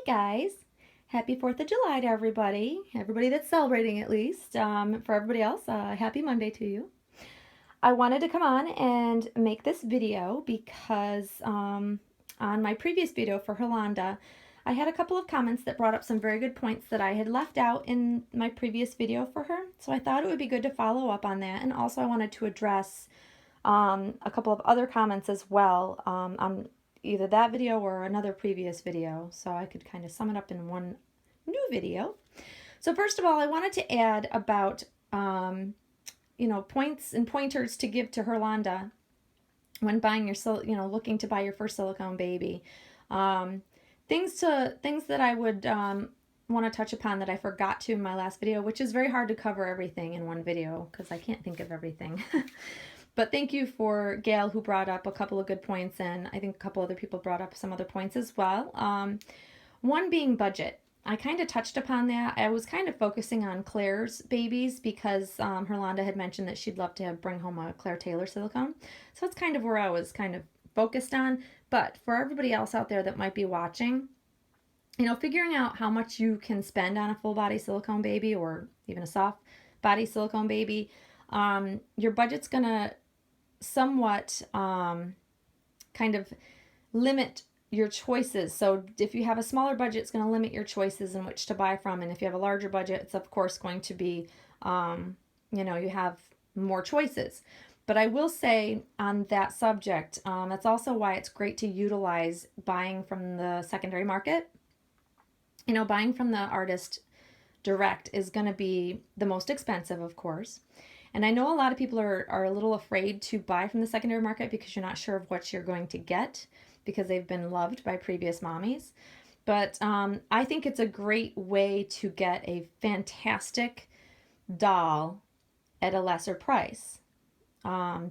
guys, happy 4th of July to everybody that's celebrating at least. For everybody else, happy Monday to you. I wanted to come on and make this video because on my previous video for Herlanda, I had a couple of comments that brought up some very good points that I had left out in my previous video for her. So I thought it would be good to follow up on that, and also I wanted to address a couple of other comments as well on either that video or another previous video, so I could kind of sum it up in one new video. So first of all, I wanted to add about points and pointers to give to Herlanda when buying your looking to buy your first silicone baby. Things that I would want to touch upon that I forgot to in my last video, which is very hard to cover everything in one video because I can't think of everything. But thank you for Gail, who brought up a couple of good points, and I think a couple other people brought up some other points as well. One being budget. I kind of touched upon that. I was kind of focusing on Claire's babies because Herlanda had mentioned that she'd love to bring home a Claire Taylor silicone. So that's kind of where I was kind of focused on. But for everybody else out there that might be watching, figuring out how much you can spend on a full body silicone baby or even a soft body silicone baby, your budget's going to somewhat kind of limit your choices. So if you have a smaller budget, it's going to limit your choices in which to buy from. And if you have a larger budget, it's of course going to be, you have more choices. But I will say on that subject, that's also why it's great to utilize buying from the secondary market. Buying from the artist direct is going to be the most expensive, of course. And I know a lot of people are a little afraid to buy from the secondary market because you're not sure of what you're going to get because they've been loved by previous mommies. But I think it's a great way to get a fantastic doll at a lesser price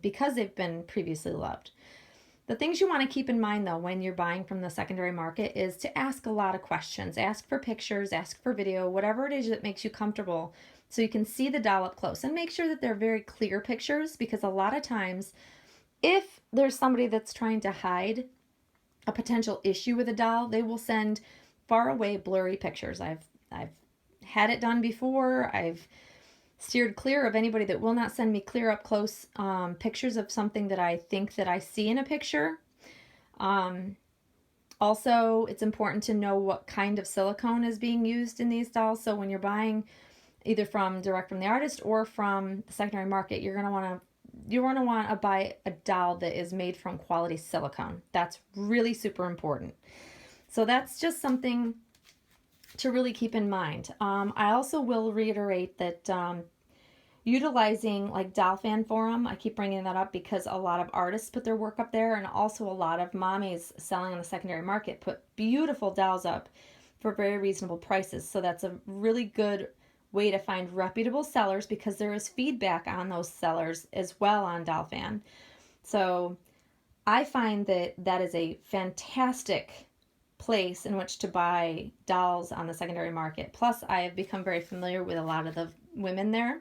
because they've been previously loved. The things you want to keep in mind, though, when you're buying from the secondary market is to ask a lot of questions. Ask for pictures, ask for video, whatever it is that makes you comfortable so you can see the doll up close. And make sure that they're very clear pictures because a lot of times if there's somebody that's trying to hide a potential issue with a doll, they will send far away blurry pictures. I've had it done before. I've steered clear of anybody that will not send me clear up close pictures of something that I think that I see in a picture. Also, it's important to know what kind of silicone is being used in these dolls. So when you're buying either direct from the artist or from the secondary market, you're going to want to buy a doll that is made from quality silicone. That's really super important. So that's just something to really keep in mind. I also will reiterate that utilizing like Doll Fan Forum, I keep bringing that up because a lot of artists put their work up there, and also a lot of mommies selling on the secondary market put beautiful dolls up for very reasonable prices. So that's a really good way to find reputable sellers because there is feedback on those sellers as well on Doll Fan. So I find that is a fantastic place in which to buy dolls on the secondary market. Plus, I have become very familiar with a lot of the women there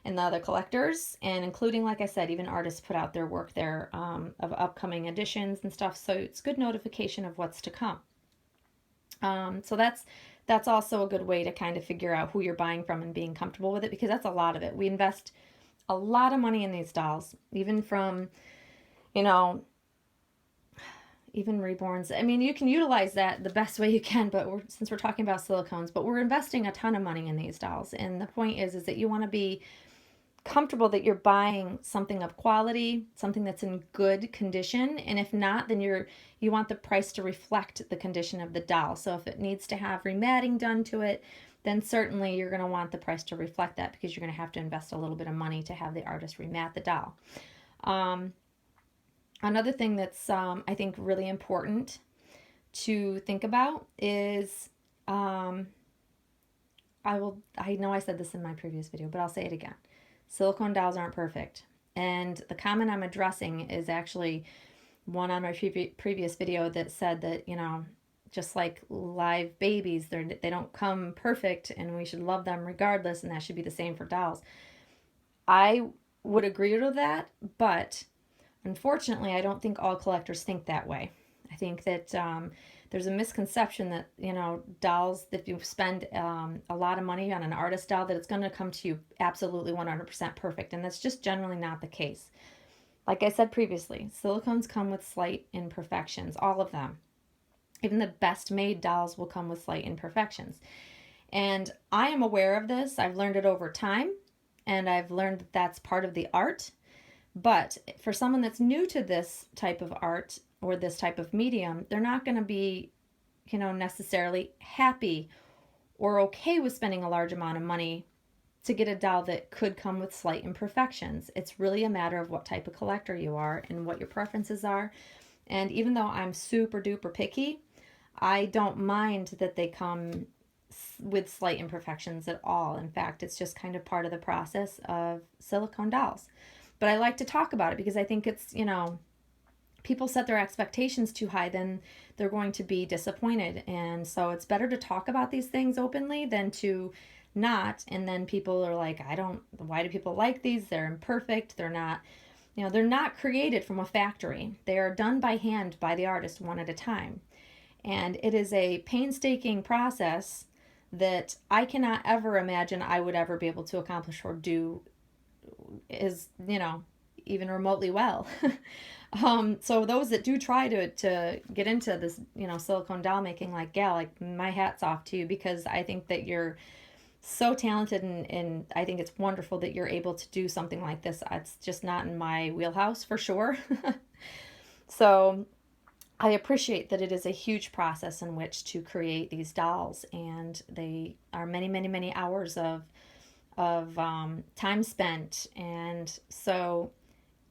and the other collectors, and including, like I said, even artists put out their work there of upcoming editions and stuff. So it's good notification of what's to come. So that's also a good way to kind of figure out who you're buying from and being comfortable with it, because that's a lot of it. We invest a lot of money in these dolls, even from, even reborns. I mean, you can utilize that the best way you can, but since we're talking about silicones, but we're investing a ton of money in these dolls. And the point is that you want to be comfortable that you're buying something of quality, something that's in good condition, and if not, then you want the price to reflect the condition of the doll. So if it needs to have rematting done to it, then certainly you're going to want the price to reflect that, because you're going to have to invest a little bit of money to have the artist remat the doll. Another thing that's I think really important to think about is I know I said this in my previous video, but I'll say it again. Silicone dolls aren't perfect. And the comment I'm addressing is actually one on my previous video that said that, just like live babies, they don't come perfect and we should love them regardless, and that should be the same for dolls. I would agree with that, but unfortunately, I don't think all collectors think that way. I think that there's a misconception that, dolls, if you spend a lot of money on an artist doll, that it's going to come to you absolutely 100% perfect. And that's just generally not the case. Like I said previously, silicones come with slight imperfections, all of them. Even the best made dolls will come with slight imperfections. And I am aware of this. I've learned it over time, and I've learned that that's part of the art. But for someone that's new to this type of art or this type of medium, they're not going to be, necessarily happy or okay with spending a large amount of money to get a doll that could come with slight imperfections. It's really a matter of what type of collector you are and what your preferences are. And even though I'm super duper picky, I don't mind that they come with slight imperfections at all. In fact, it's just kind of part of the process of silicone dolls. But I like to talk about it because I think it's, people set their expectations too high, then they're going to be disappointed. And so it's better to talk about these things openly than to not. And then people are like, why do people like these? They're imperfect. They're not, they're not created from a factory. They are done by hand by the artist one at a time. And it is a painstaking process that I cannot ever imagine I would ever be able to accomplish or do even remotely well. So those that do try to get into this, silicone doll making like gal, like my hat's off to you, because I think that you're so talented, and I think it's wonderful that you're able to do something like this. It's just not in my wheelhouse for sure. So I appreciate that it is a huge process in which to create these dolls, and they are many, many, many hours of time spent. And so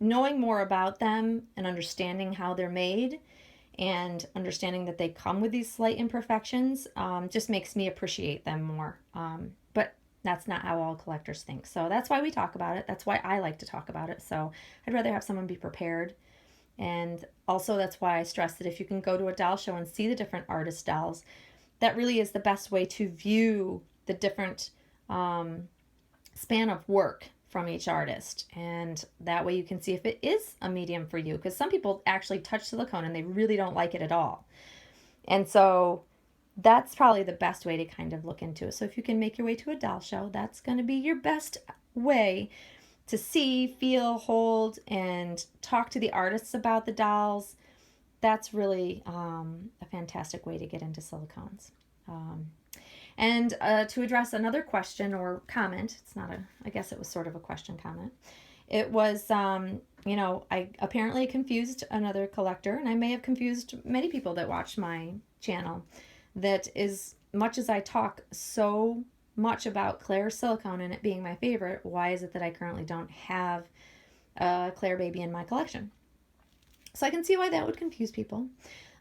knowing more about them and understanding how they're made and understanding that they come with these slight imperfections just makes me appreciate them more. But that's not how all collectors think. So that's why we talk about it. That's why I like to talk about it. So I'd rather have someone be prepared. And also that's why I stress that if you can go to a doll show and see the different artist dolls, that really is the best way to view the different span of work from each artist. And that way you can see if it is a medium for you, because some people actually touch silicone and they really don't like it at all. And so that's probably the best way to kind of look into it. So if you can make your way to a doll show, that's going to be your best way to see, feel, hold, and talk to the artists about the dolls. That's really a fantastic way to get into silicones. And to address another question or comment, I guess it was sort of a question comment. It was, I apparently confused another collector, and I may have confused many people that watch my channel, that as much as I talk so much about Claire's silicone and it being my favorite, why is it that I currently don't have a Claire baby in my collection? So I can see why that would confuse people.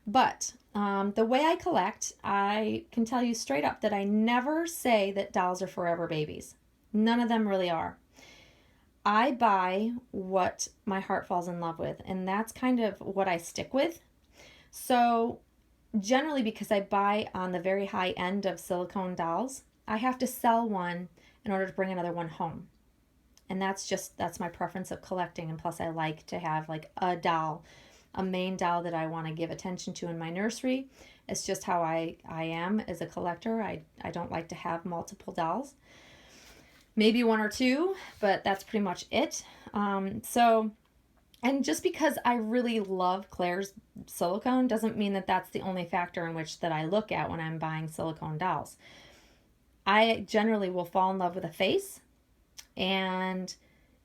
But the way I collect, I can tell you straight up that I never say that dolls are forever babies. None of them really are. I buy what my heart falls in love with, and that's kind of what I stick with. So generally, because I buy on the very high end of silicone dolls, I have to sell one in order to bring another one home. And that's my preference of collecting. And plus I like to have like a main doll that I want to give attention to in my nursery. It's just how I am as a collector. I don't like to have multiple dolls. Maybe one or two, but that's pretty much it. And just because I really love Claire's silicone doesn't mean that that's the only factor in which that I look at when I'm buying silicone dolls. I generally will fall in love with a face and,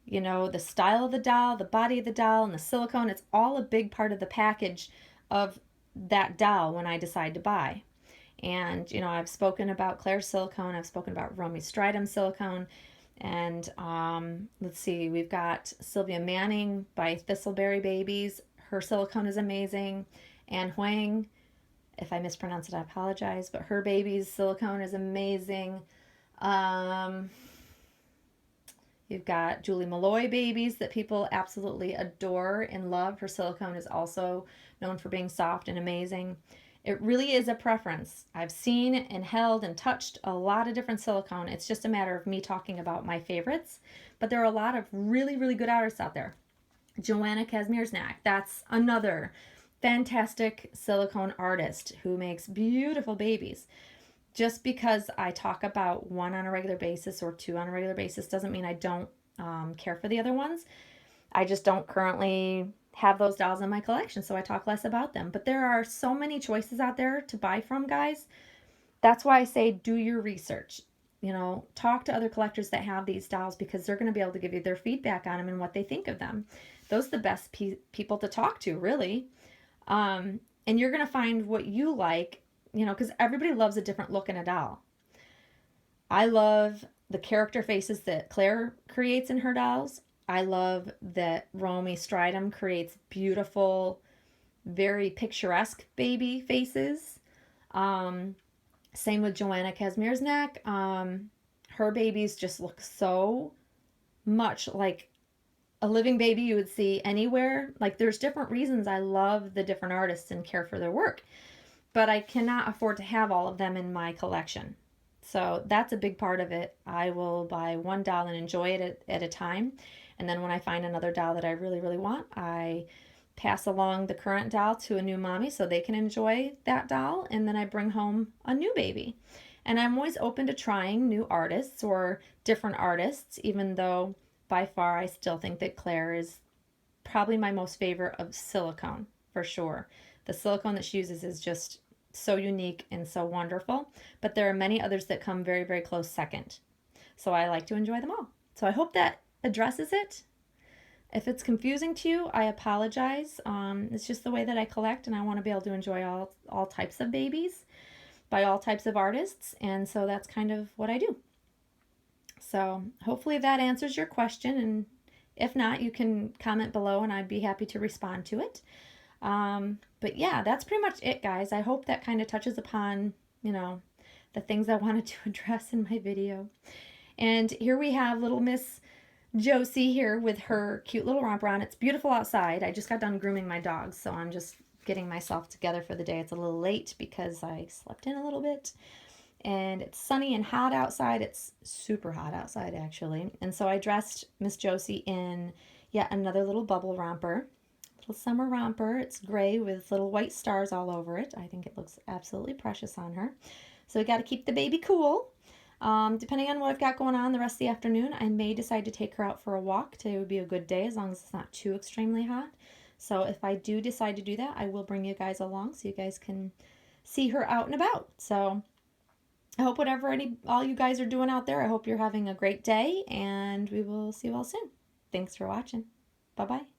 the style of the doll, the body of the doll, and the silicone. It's all a big part of the package of that doll when I decide to buy. And, I've spoken about Claire's silicone. I've spoken about Romy Stridham silicone. And let's see, we've got Sylvia Manning by Thistleberry Babies. Her silicone is amazing. Anne Huang, if I mispronounce it, I apologize, but her baby's silicone is amazing. You've got Julie Malloy babies that people absolutely adore and love. Her silicone is also known for being soft and amazing. It really is a preference. I've seen and held and touched a lot of different silicone. It's just a matter of me talking about my favorites. But there are a lot of really, really good artists out there. Joanna Kazmierznak, that's another fantastic silicone artist who makes beautiful babies. Just because I talk about one on a regular basis or two on a regular basis doesn't mean I don't care for the other ones. I just don't currently have those dolls in my collection, so I talk less about them. But there are so many choices out there to buy from, guys. That's why I say do your research. You know, talk to other collectors that have these dolls because they're going to be able to give you their feedback on them and what they think of them. Those are the best people to talk to, really. And you're going to find what you like, you know, because everybody loves a different look in a doll. I love the character faces that Claire creates in her dolls. I love that Romy Stridham creates beautiful, very picturesque baby faces. Um, Same with Joanna Kazmierznak. Her babies just look so much like a living baby you would see anywhere. Like there's different reasons I love the different artists and care for their work, but I cannot afford to have all of them in my collection. So that's a big part of it. I will buy one doll and enjoy it at a time. And then when I find another doll that I really, really want, I pass along the current doll to a new mommy so they can enjoy that doll. And then I bring home a new baby. And I'm always open to trying new artists or different artists, even though by far I still think that Claire is probably my most favorite of silicone, for sure. The silicone that she uses is just so unique and so wonderful, but there are many others that come very, very close second. So I like to enjoy them all. So I hope that addresses it. If it's confusing to you, I apologize. It's just the way that I collect, and I want to be able to enjoy all types of babies by all types of artists, and so that's kind of what I do. So hopefully that answers your question, and if not, you can comment below and I'd be happy to respond to it. But yeah, that's pretty much it, guys. I hope that kind of touches upon, you know, the things I wanted to address in my video. And here we have little Miss Josie here with her cute little romper on. It's beautiful outside. I just got done grooming my dogs, so I'm just getting myself together for the day. It's a little late because I slept in a little bit. And it's sunny and hot outside. It's super hot outside, actually. And so I dressed Miss Josie in yet another little bubble romper. Little summer romper. It's gray with little white stars all over it. I think it looks absolutely precious on her. So we got to keep the baby cool. Depending on what I've got going on the rest of the afternoon, I may decide to take her out for a walk. Today would be a good day as long as it's not too extremely hot. So if I do decide to do that, I will bring you guys along so you guys can see her out and about. So I hope all you guys are doing out there, I hope you're having a great day, and we will see you all soon. Thanks for watching. Bye-bye.